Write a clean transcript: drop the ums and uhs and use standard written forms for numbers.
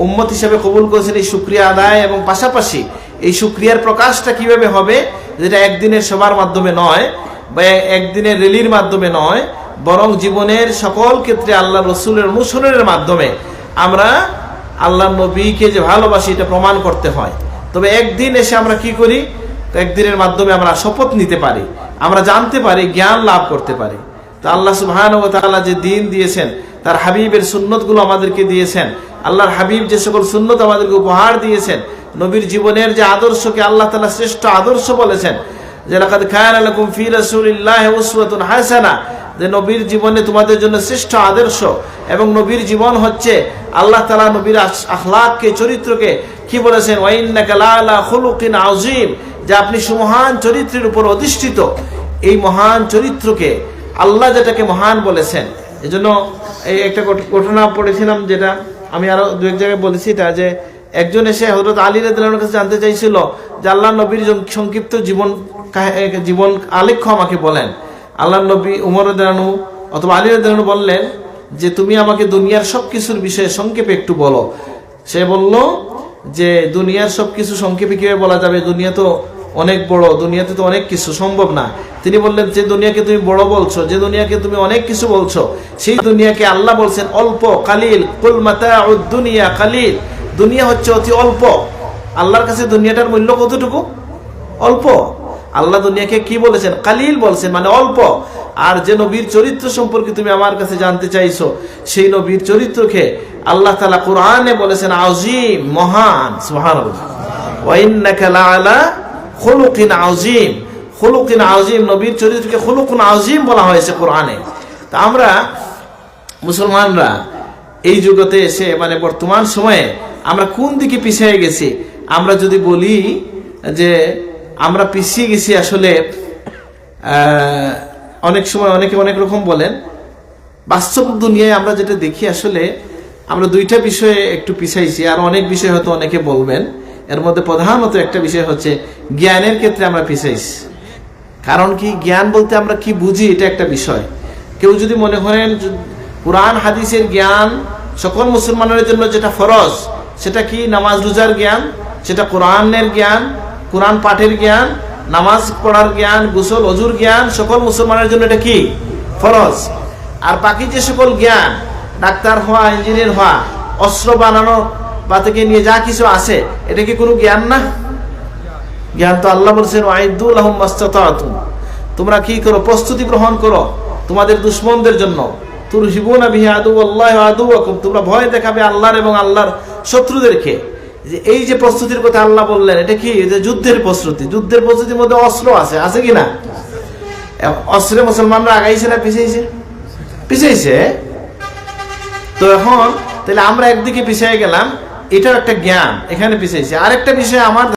উম্মত হিসেবে কবুল করেছেন, এই শুকরিয়া আদায় এবং পাশাপাশি এই শুকরিয়ার প্রকাশটা কিভাবে হবে, যেটা একদিনের সবার মাধ্যমে নয় বা একদিনের র্যালির মাধ্যমে নয়, বরং জীবনের সকল ক্ষেত্রে আল্লাহ রসুলের অনুসরণের মাধ্যমে আমরা আল্লাহ নবীকে যে ভালোবাসি এটা প্রমাণ করতে হয়। তবে একদিন এসে আমরা কি করি, একদিনের মাধ্যমে আমরা শপথ নিতে পারি, আমরা জানতে পারি, জ্ঞান লাভ করতে পারি। তো আল্লাহ সুবহানাহু ওয়া তাআলা যে দিন দিয়েছেন, তার হাবিবের সুন্নতগুলো আমাদেরকে দিয়েছেন, আল্লাহর হাবিব যে সকল সুন্নত আমাদেরকে উপহার দিয়েছেন, নবীর জীবনের যে আদর্শকে আল্লাহ তাআলা শ্রেষ্ঠ আদর্শ বলেছেন, যে লাকাদ কানা লাকুম ফি রাসূলিল্লাহি উসওয়াতুন হাসানাহ, যে নবীর জীবনে তোমাদের জন্য শ্রেষ্ঠ আদর্শ। এবং নবীর জীবন হচ্ছে আল্লাহ তাআলা নবীর আখলাককে, চরিত্রকে কি বলেছেন, ওয়া ইন্নাকা লাআলা খুলুকিন আযীম, যে আপনি সুমহান চরিত্রের উপর অধিষ্ঠিত। এই মহান চরিত্রকে আল্লাহ যেটাকে মহান বলেছেন, এজন্য এই একটা ঘটনা পড়েছিলাম, যেটা আমি আরো দু এক জায়গায় বলেছি, এটা যে একজন এসে হযরত আলী রাদিয়াল্লাহু আনহুর কাছে জানতে চাইছিল যে আল্লাহ নবীর সংক্ষিপ্ত জীবন আলেখ্য আমাকে বলেন। আল্লাহ নবী উমর রাদিয়াল্লাহু আনহু অথবা আলী রাদিয়াল্লাহু আনহু বললেন যে তুমি আমাকে দুনিয়ার সবকিছুর বিষয়ে সংক্ষেপে একটু বলো। সে বলল যে দুনিয়ার সবকিছু সংক্ষেপে কিভাবে বলা যাবে, দুনিয়া তো অনেক বড়, দুনিয়াতে তো অনেক কিছু সম্ভব না। তিনি বললেন যে দুনিয়াকে তুমি বড় বলছো, যে দুনিয়াকে তুমি অনেক কিছু বলছো, সেই দুনিয়াকে আল্লাহ বলছেন অল্প, কালিল, কুল মাতাউদ দুনিয়া কালিল, দুনিয়া হচ্ছে অতি অল্প। আল্লাহর কাছে দুনিয়াটার মূল্য কতটুকু? অল্প। আল্লাহ দুনিয়াকে কি বলেছেন? কালিল বলছেন, মানে অল্প। আর যে নবীর চরিত্র সম্পর্কে তুমি আমার কাছে জানতে চাইছো, সেই নবীর চরিত্রকে আল্লাহ তাআলা কোরআনে বলেছেন আযীম, মহান। সুবহানাল্লাহ। ওয়া ইন্নাকা লাআলা খুলুকিন আযীম, খুলুকিন আযীম, নবীর চরিত্রকে খুলুকুন আযীম বলা হয়েছে কোরআনে। তা আমরা মুসলমানরা এই যুগতে এসে, মানে বর্তমান সময়ে আমরা কোন দিকে পিছিয়ে গেছি? আমরা যদি বলি যে আমরা পিছিয়ে গেছি, আসলে অনেক সময় অনেকে অনেক রকম বলেন। বাস্তব দুনিয়ায় আমরা যেটা দেখি, আসলে আমরা দুইটা বিষয়ে একটু পিছাইছি, আর অনেক বিষয় হয়তো অনেকে বলবেন। এর মধ্যে প্রধানত একটা বিষয় হচ্ছে জ্ঞানের ক্ষেত্রে আমরা পিছাইছি। কারণ কি, জ্ঞান বলতে আমরা কি বুঝি, এটা একটা বিষয়। কেউ যদি মনে করেন কুরআন হাদিসের জ্ঞান সকল মুসলমানের জন্য যেটা ফরজ, সেটা কি নামাজ রোজার জ্ঞান, সেটা কোরআনের জ্ঞান, কোরআন পাঠের জ্ঞান, নামাজ পড়ার জ্ঞান, গোসল অজুর জ্ঞান, সকল মুসলমানের জন্য এটা কি ফরজ। আর বাকি যে সকল জ্ঞান, ডাক্তার হওয়া, ইঞ্জিনিয়ার হওয়া, অস্ত্র বানানো বা থেকে নিয়ে যা কিছু আছে, এটা কি কোনো জ্ঞান না? জ্ঞান তো আল্লাহ বলছেন ওয়াইদু লাহুম মাসতাতাতুম, তোমরা কি করো, প্রস্তুতি গ্রহণ করো তোমাদের দুশমনদের জন্য। তুরহিবুনা বিহি আদুওয়াল্লাহি ওয়া আদুওয়াকুম, তোমরা ভয় দেখাবে আল্লাহর এবং আল্লাহর শত্রুদেরকে। যে এই যে প্রস্তুতির কথা আল্লাহ বললেন, এটা কি? যে যুদ্ধের প্রস্তুতি। যুদ্ধের প্রস্তুতির মধ্যে অস্ত্র আছে কি না? অস্ত্রে মুসলমানরা আগাইছে না পিছাইছে? পিছাইছে। তো এখন তাহলে আমরা একদিকে পিছিয়ে গেলাম, এটাও একটা জ্ঞান, এখানে পিছাইছে। আরেকটা বিষয় আমার